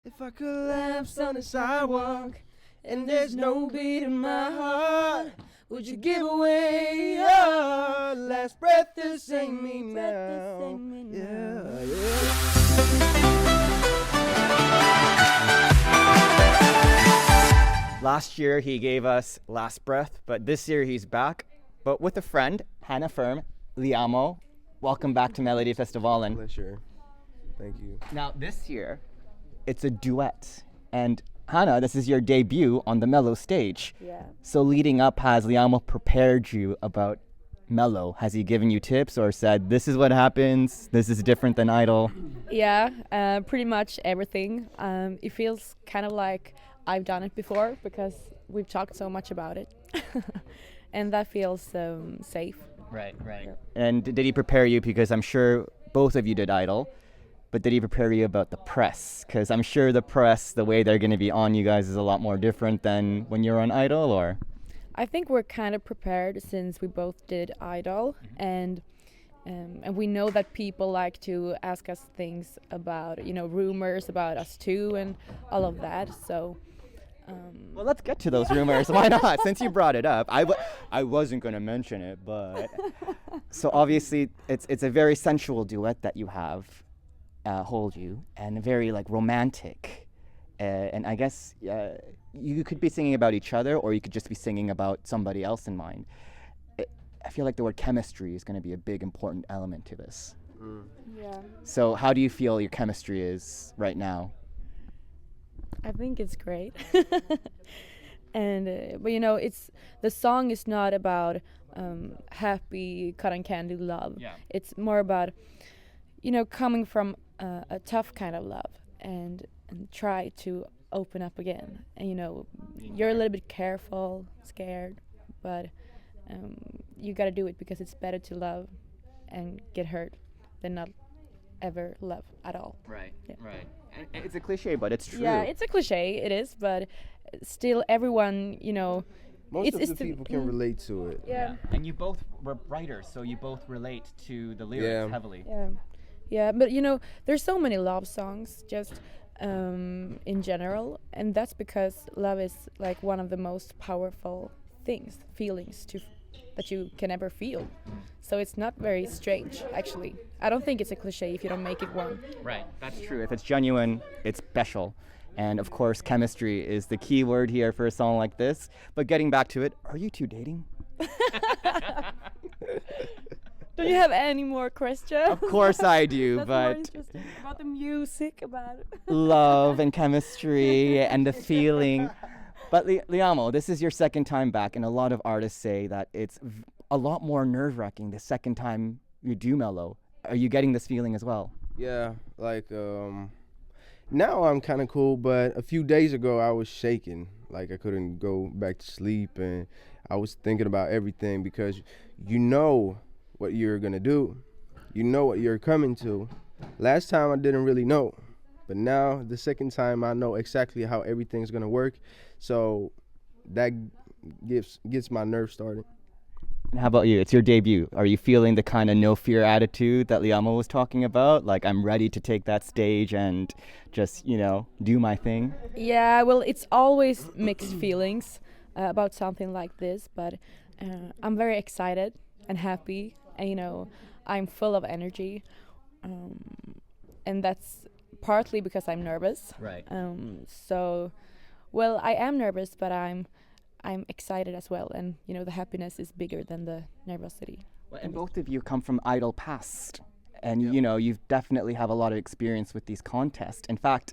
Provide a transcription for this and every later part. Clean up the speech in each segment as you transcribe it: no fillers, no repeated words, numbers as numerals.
If I collapse on the sidewalk and there's no beat in my heart, would you give away your last breath to sing me now? Yeah, yeah. Last year he gave us Last Breath, but this year he's back, but with a friend, Hannah Firm, Liamo. Welcome back to Melody Festivalen. Pleasure. Thank you. Now this year, it's a duet, and Hannah, this is your debut on the Mellow stage. Yeah. So leading up, has Liamo prepared you about Mellow? Has he given you tips or said, this is what happens, this is different than Idol? Yeah, pretty much everything. It feels kind of like I've done it before because we've talked so much about it. And that feels safe. Right. Yeah. And did he prepare you, because I'm sure both of you did Idol, but did he prepare you about the press? Because I'm sure the press, the way they're going to be on you guys is a lot more different than when you're on Idol, or? I think we're kind of prepared since we both did Idol, and we know that people like to ask us things about, rumors about us too, and all of that. So. Well, let's get to those rumors. Why not? Since you brought it up, I wasn't going to mention it, but so obviously it's a very sensual duet that you have, Hold You, and very like romantic, and I guess you could be singing about each other, or you could just be singing about somebody else in mind. I feel like the word chemistry is going to be a big important element to this. Yeah. So how do you feel your chemistry is right now? I think it's great. And but it's the song is not about happy cotton candy love. Yeah. It's more about coming from a tough kind of love and try to open up again. And you're a little bit careful, scared, but you got to do it because it's better to love and get hurt than not ever love at all. Right. Yeah. Right. And it's a cliche, but it's true. Yeah, it's a cliche, it is, but still everyone, Most it's of the people can relate to it. Yeah. And you both were writers, so you both relate to the lyrics Yeah. heavily. Yeah, but there's so many love songs just in general, and that's because love is like one of the most powerful feelings that you can ever feel. So it's not very strange, actually. I don't think it's a cliche if you don't make it one. Right, that's true. If it's genuine, it's special. And of course, chemistry is the key word here for a song like this. But getting back to it, are you two dating? Do you have any more questions? Of course I do, That's more but interesting. About the music, about it. love and chemistry and the feeling. But Liamo, this is your second time back, and a lot of artists say that it's a lot more nerve-wracking the second time you do Mellow. Are you getting this feeling as well? Yeah, like now I'm kind of cool, but a few days ago I was shaking. Like I couldn't go back to sleep, and I was thinking about everything because you know what you're gonna do, you know what you're coming to. Last time I didn't really know, but now the second time I know exactly how everything's gonna work. So that gets my nerves started. And how about you? It's your debut. Are you feeling the kind of no fear attitude that Liamo was talking about? Like, I'm ready to take that stage and just, do my thing? Yeah, well, it's always mixed feelings about something like this, but I'm very excited and happy, and I'm full of energy, and that's partly because I'm nervous. Right. So, well, I am nervous, but I'm excited as well, and the happiness is bigger than the nervosity. Well, and both of you come from Idol past, and you've definitely have a lot of experience with these contests. In fact,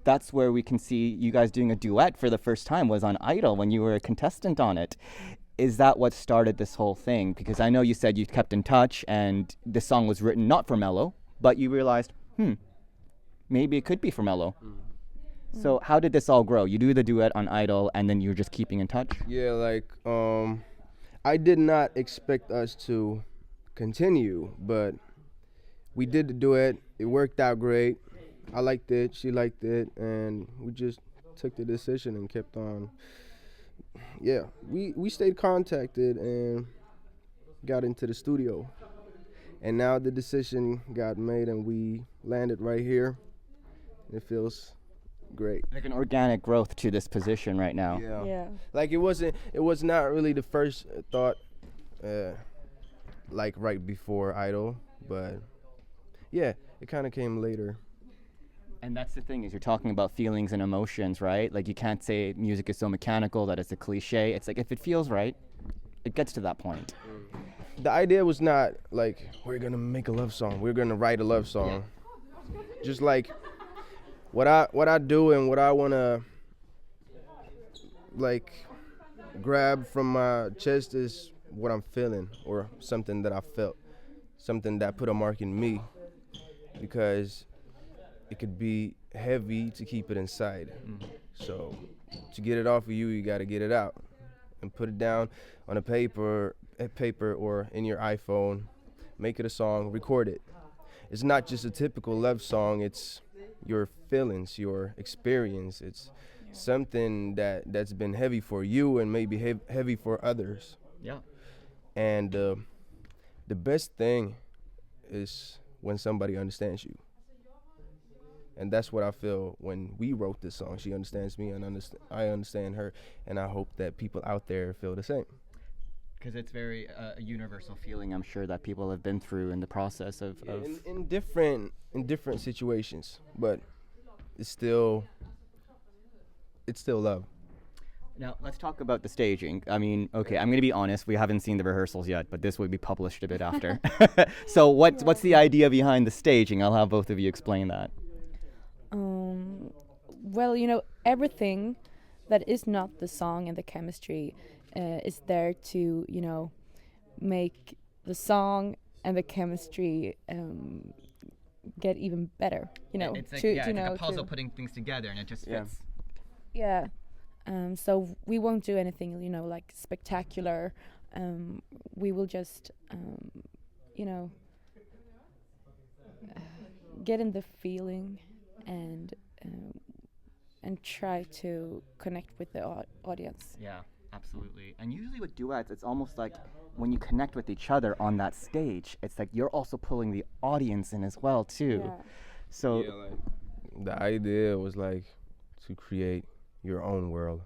that's where we can see you guys doing a duet for the first time was on Idol when you were a contestant on it. Is that what started this whole thing? Because I know you said you kept in touch and the song was written not for Mellow, but you realized, maybe it could be for Mellow. So how did this all grow? You do the duet on Idol and then you're just keeping in touch? Yeah, like I did not expect us to continue, but we did the duet. It worked out great. I liked it, she liked it, and we just took the decision and kept on. Yeah, we stayed contacted and got into the studio. And now the decision got made and we landed right here. It feels great. Like an organic growth to this position right now. Yeah. Like it was not really the first thought, like right before Idol, but yeah, it kind of came later. And that's the thing, is you're talking about feelings and emotions, right? Like you can't say music is so mechanical that it's a cliche. It's like if it feels right, it gets to that point. The idea was not like we're gonna make a love song, we're gonna write a love song. Just like what I do and what I wanna like grab from my chest is what I'm feeling or something that I felt, something that put a mark in me, because it could be heavy to keep it inside. So to get it off of you, you got to get it out and put it down on a paper or in your iPhone. Make it a song, record it. It's not just a typical love song. It's your feelings, your experience. It's something that's been heavy for you and maybe heavy for others. Yeah. And the best thing is when somebody understands you. And that's what I feel when we wrote this song. She understands me and I understand her. And I hope that people out there feel the same. Because it's very a universal feeling, I'm sure, that people have been through in the process of In different situations, but it's still love. Now, let's talk about the staging. I mean, okay, I'm going to be honest, we haven't seen the rehearsals yet, but this will be published a bit after. So what's the idea behind the staging? I'll have both of you explain that. Well, everything that is not the song and the chemistry is there to, make the song and the chemistry get even better. It's like, it's like a puzzle putting things together, and it just fits. Yeah. So we won't do anything, like spectacular. We will just, get in the feeling and try to connect with the audience. Yeah, absolutely. And usually with duets, it's almost like when you connect with each other on that stage, it's like you're also pulling the audience in as well too. Yeah. So The idea was like to create your own world.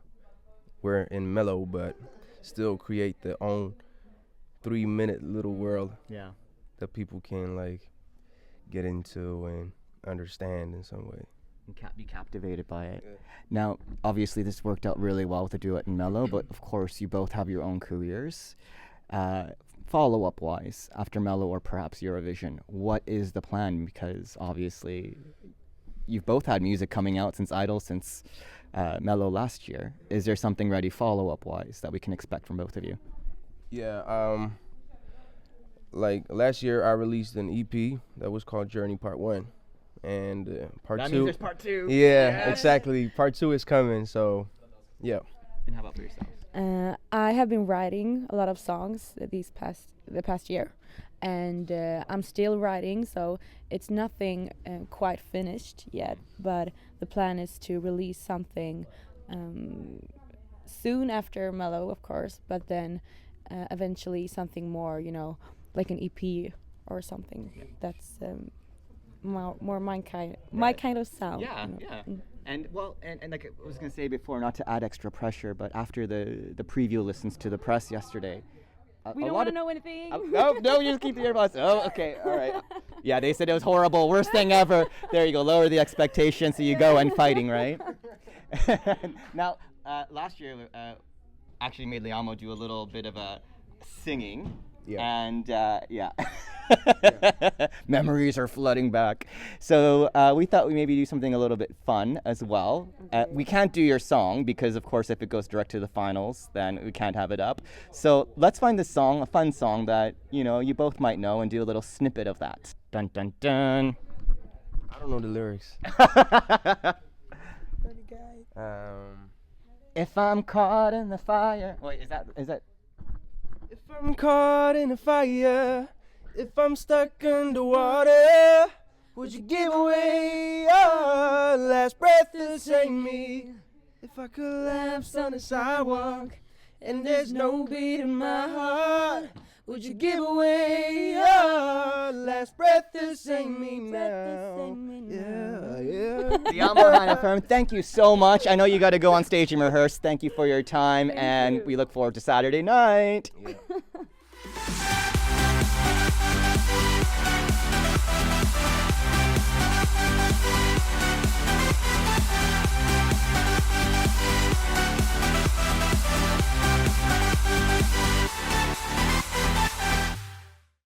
We're in mellow, but still create their own 3-minute little world that people can like get into and understand in some way. And be captivated by it. Yeah. Now, obviously, this worked out really well with the duet and Mello, but of course, you both have your own careers. Follow-up wise, after Mello or perhaps Eurovision, what is the plan? Because obviously, you've both had music coming out since Idol, since Mello last year. Is there something ready follow-up wise that we can expect from both of you? Yeah, like last year, I released an EP that was called Journey Part 1. And part that 2. Means there's part 2. Yeah, yes. Exactly. Part 2 is coming, so yeah. And how about for yourself? I have been writing a lot of songs the past year, and I'm still writing, so it's nothing quite finished yet. But the plan is to release something soon after Mello, of course, but then eventually something more, like an EP or something that's more my kind of sound. Yeah, yeah. And well, and like I was gonna say before, not to add extra pressure, but after the preview listens to the press yesterday, we don't want to know anything. No, you just keep the earbuds. Oh, okay, all right. Yeah, they said it was horrible, worst thing ever. There you go, lower the expectations, so you go and fighting, right? Now, last year, actually made Liamo do a little bit of a singing. Yeah. And memories are flooding back. So we thought we maybe do something a little bit fun as well. Okay. We can't do your song because, of course, if it goes direct to the finals, then we can't have it up. So let's find a fun song that you both might know, and do a little snippet of that. Dun dun dun. I don't know the lyrics. If I'm caught in the fire. Wait, is that? If I'm caught in the fire, if I'm stuck underwater, would you give away your last breath to save me? If I collapse on the sidewalk and there's no beat in my heart, Would you give away your last breath to sing me now? Yeah, yeah. Diamo Hannah Firm, thank you so much. I know you got to go on stage and rehearse. Thank you for your time, and we look forward to Saturday night. Yeah.